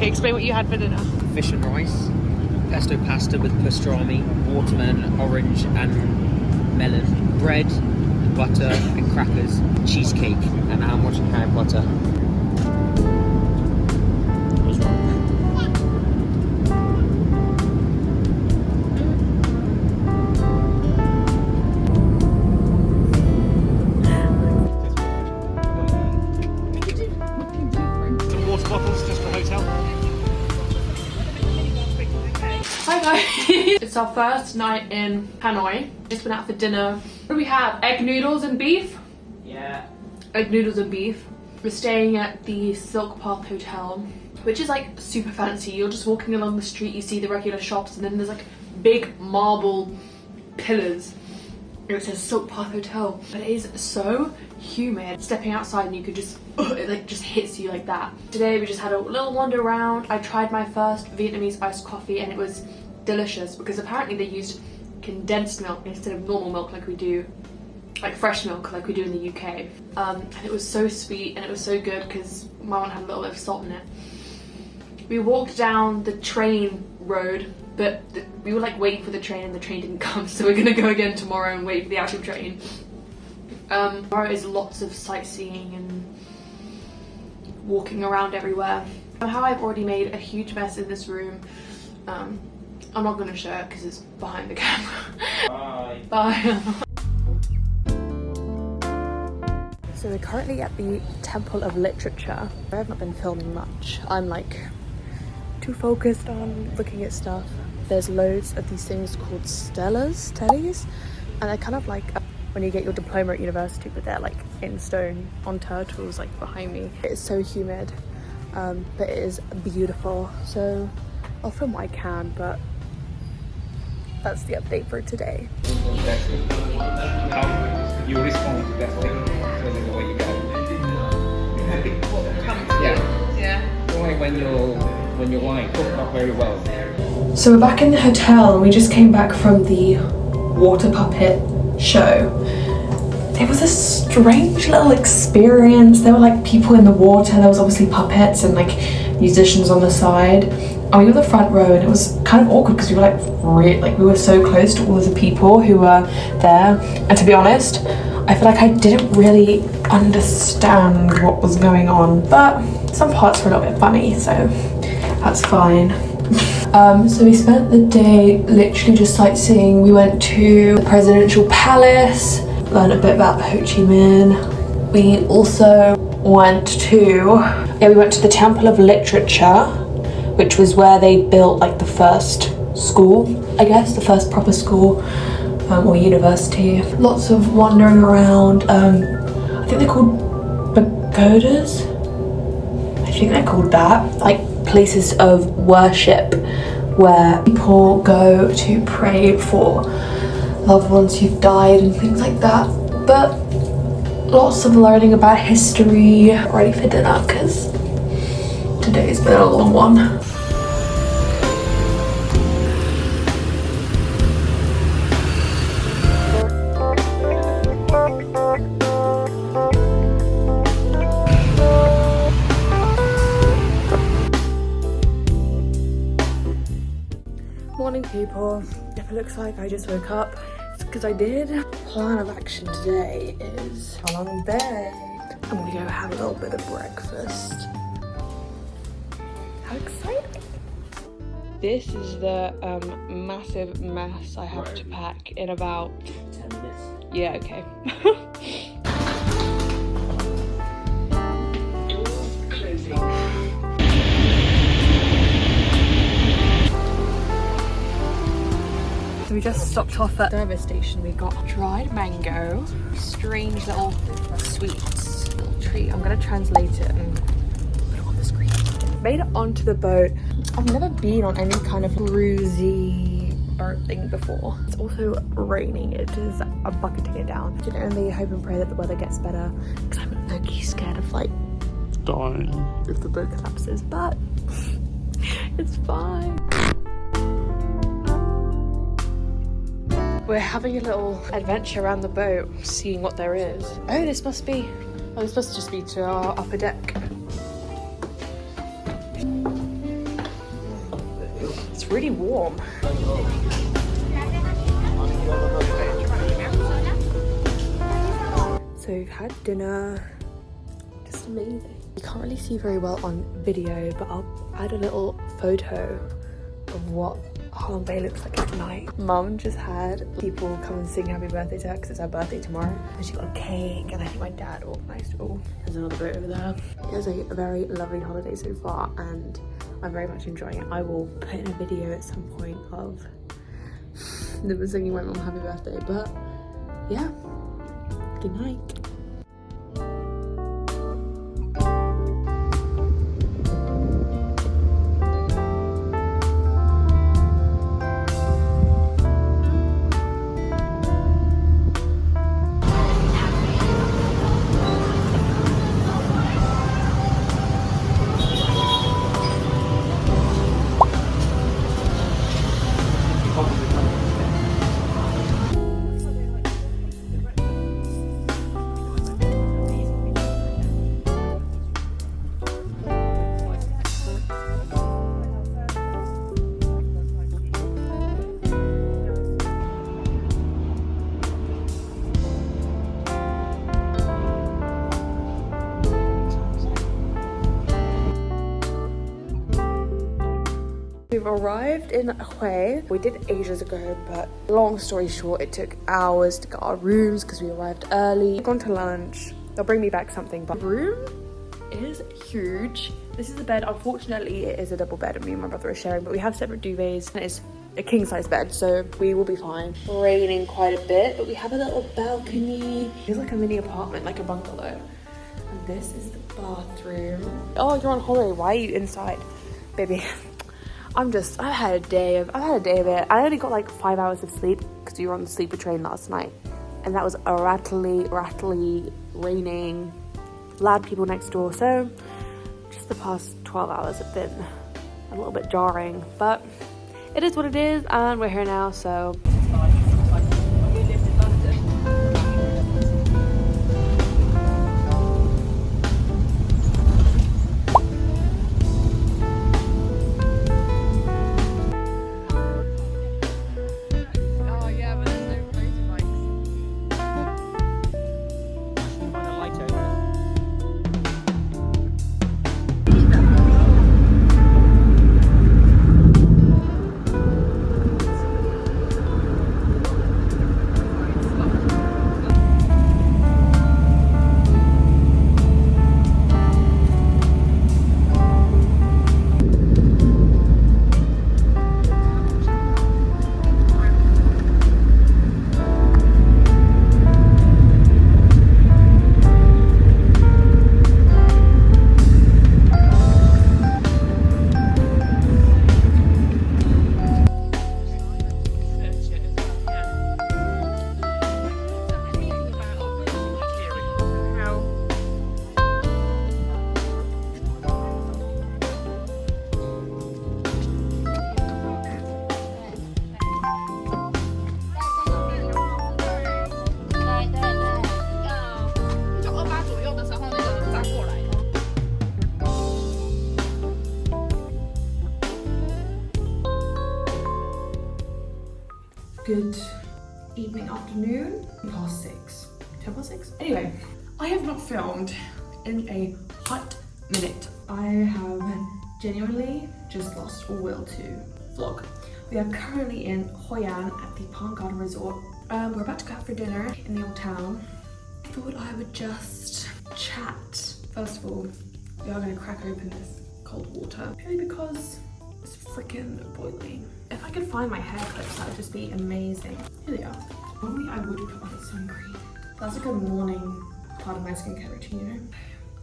Okay, explain what you had for dinner. Fish and rice, pesto pasta with pastrami, watermelon, orange and melon, bread, butter and crackers, cheesecake, and how much peanut butter. What's wrong? Some water bottles just for the hotel. Hi guys! It's our first night in Hanoi. Just went out for dinner. What do we have? Egg noodles and beef? Yeah. Egg noodles and beef. We're staying at the Silk Path Hotel, which is like super fancy. You're just walking along the street, you see the regular shops, and then there's like big marble pillars. It says Silk Path Hotel, but it is so humid. Stepping outside and you could just, it like just hits you like that. Today we just had a little wander around. I tried my first Vietnamese iced coffee and it was delicious because apparently they used condensed milk instead of normal milk like we do, like fresh milk like we do in the UK. And it was so sweet and it was so good because my one had a little bit of salt in it. We walked down the train road, but we were like waiting for the train and the train didn't come, so we're gonna go again tomorrow and wait for the actual train. Tomorrow is lots of sightseeing and walking around everywhere. Somehow I've already made a huge mess in this room. I'm not gonna show it because it's behind the camera. Bye. Bye. So we're currently at the Temple of Literature. I have not been filming much. I'm like too focused on looking at stuff. There's loads of these things called stellies, and they're kind of like when you get your diploma at university, but they're like in stone on turtles like behind me. It's so humid, but it is beautiful. So I'll film what I can, but that's the update for today. How you respond to that thing, so the way you go. Yeah. Only when you're lying, not very well. So we're back in the hotel and we just came back from the water puppet show. It was a strange little experience. There were like people in the water, there was obviously puppets and like musicians on the side. And we were the front row and it was kind of awkward because we were like we were so close to all of the people who were there. And to be honest, I feel like I didn't really understand what was going on, but some parts were a little bit funny, so that's fine. So we spent the day literally just sightseeing. We went to the presidential palace, learned a bit about Ho Chi Minh. We also went to the Temple of Literature, which was where they built like the first school, I guess, the first proper school or university. Lots of wandering around. I think they're called pagodas. I think they're called that, like places of worship where people go to pray for loved ones who've died and things like that. But lots of learning about history. Ready for dinner because today's been a long one. Morning people. If it looks like I just woke up, it's because I did. Plan of action today is a long day. I'm gonna go have a little bit of breakfast. How exciting! This is the massive mess I have to pack in about 10 minutes. Yeah, okay. So we just stopped off at the service station. We got dried mango, strange little sweets, little treat. I'm gonna translate it and put it on the screen. Made it onto the boat. I've never been on any kind of cruisy boat thing before. It's also raining. It is a bucketing it down. I can only hope and pray that the weather gets better because I'm low-key scared of like dying if the boat collapses, but it's fine. We're having a little adventure around the boat, seeing what there is. Oh, this must just be to our upper deck. it's really warm. So we've had dinner. Just amazing. You can't really see very well on video, but I'll add a little photo of what Halong Bay looks like at night. Mum just had people come and sing happy birthday to her because it's her birthday tomorrow. And she got a cake, and I think my dad organised it all. There's another boat over there. It was a very lovely holiday so far, and I'm very much enjoying it. I will put in a video at some point of them singing my mum happy birthday, but yeah, good night. We've arrived in Hanoi. We did ages ago, but long story short, it took hours to get our rooms because we arrived early. We've gone to lunch. They'll bring me back something, but the room is huge. This is the bed. Unfortunately, it is a double bed and me and my brother are sharing, but we have separate duvets and it's a king size bed, so we will be fine. Raining quite a bit, but we have a little balcony. It's like a mini apartment, like a bungalow. And this is the bathroom. Oh, you're on holiday. Why are you inside? Baby. I've had a day of it. I only got like 5 hours of sleep because we were on the sleeper train last night. And that was a rattly, raining, loud people next door. So just the past 12 hours have been a little bit jarring, but it is what it is. And we're here now, so. Good evening, afternoon, 6:10 past 6. Anyway, I have not filmed in a hot minute. I have genuinely just lost all will to vlog. We are currently in Hoi An at the Palm Garden Resort. We're about to go out for dinner in the old town. I thought I would just chat. First of all, we are going to crack open this cold water, purely because it's freaking boiling. If I could find my hair clips, that would just be amazing. Here they are. Normally I would put on sun cream. That's like a morning part of my skincare routine, you know?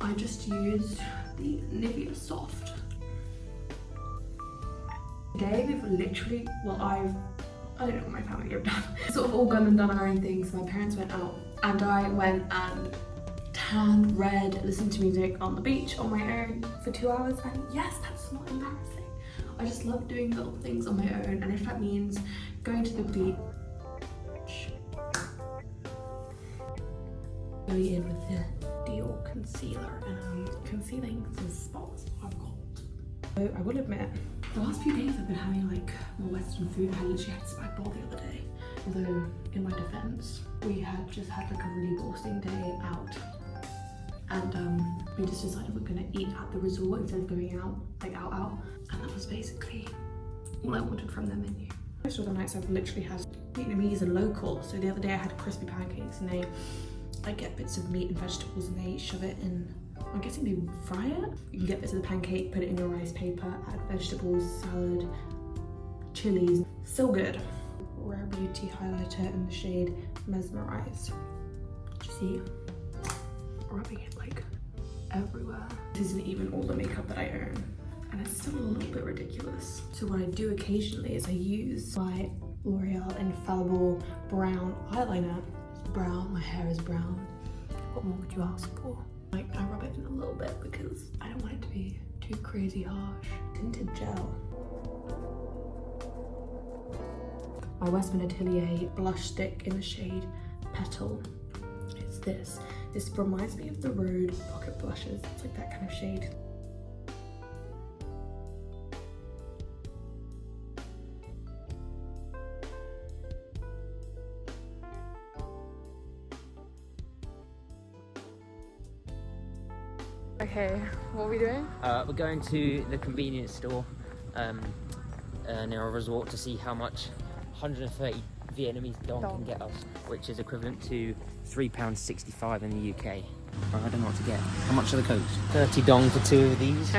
I just used the Nivea Soft. Today we've literally, well I don't know what my family have done. Sort of all gone and done our own things. My parents went out and I went and tanned, read, listened to music on the beach on my own for 2 hours, and yes, that's not embarrassing. I just love doing little things on my own, and if that means going to the beach, going in with the Dior concealer and concealing some spots I've got. So I will admit, The last few days I've been having like more Western food. I literally had spag bowl the other day. Although, in my defense, we had just had like a really exhausting day out. And we just decided we're gonna eat at the resort instead of going out, like out. And that was basically all I wanted from their menu. Most of the nights I've literally had Vietnamese and local. So the other day I had crispy pancakes and they like get bits of meat and vegetables and they shove it in, I'm guessing they fry it. You can get bits of the pancake, put it in your rice paper, add vegetables, salad, chilies. So good. Rare Beauty highlighter in the shade Mesmerized. You see, rubbing it like everywhere. This isn't even all the makeup that I own. And it's still a little bit ridiculous. So what I do occasionally is I use my L'Oreal Infallible brown eyeliner. It's brown, my hair is brown. What more would you ask for? Like, I rub it in a little bit because I don't want it to be too crazy harsh. Tinted gel. My Westman Atelier blush stick in the shade Petal. It's this. This reminds me of the Rhode Pocket Blushes. It's like that kind of shade. Okay, what are we doing? We're going to the convenience store near a resort to see how much 130 Vietnamese dong can get us, which is equivalent to £3.65 in the UK. I don't know what to get. How much are the cokes? 30 dong for 2 of these.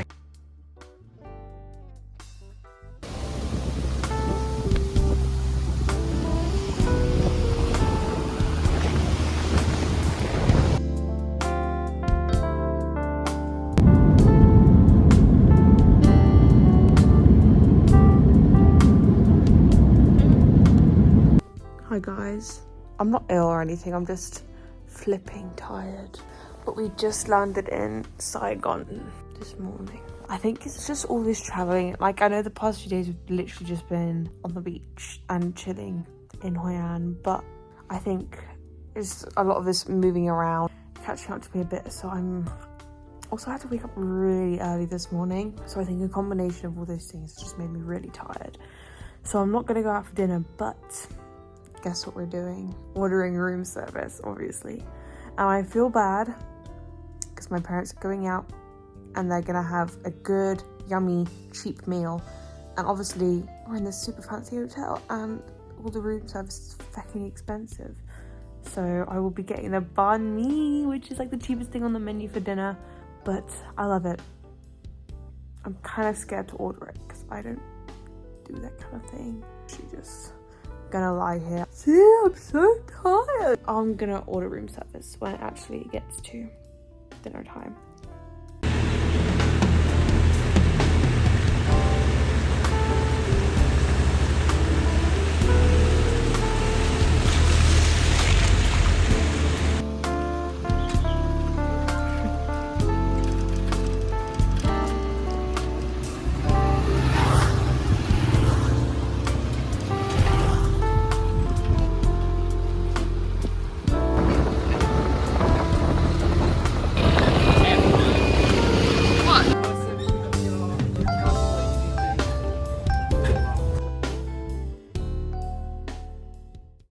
Hi guys, I'm not ill or anything, I'm just flipping tired. But we just landed in Saigon this morning. I think it's just all this traveling. Like, I know the past few days we've literally just been on the beach and chilling in Hoi An, but I think it's a lot of this moving around catching up to me a bit. So I'm also had to wake up really early this morning. So I think a combination of all those things just made me really tired. So I'm not gonna go out for dinner, but guess what we're doing? Ordering room service, obviously. And I feel bad because my parents are going out and they're gonna have a good, yummy, cheap meal. And obviously we're in this super fancy hotel and all the room service is fucking expensive. So I will be getting the banh mi, which is like the cheapest thing on the menu for dinner, but I love it. I'm kind of scared to order it because I don't do that kind of thing. She just gonna lie here. See, I'm so tired. I'm gonna order room service when it actually gets to dinner time.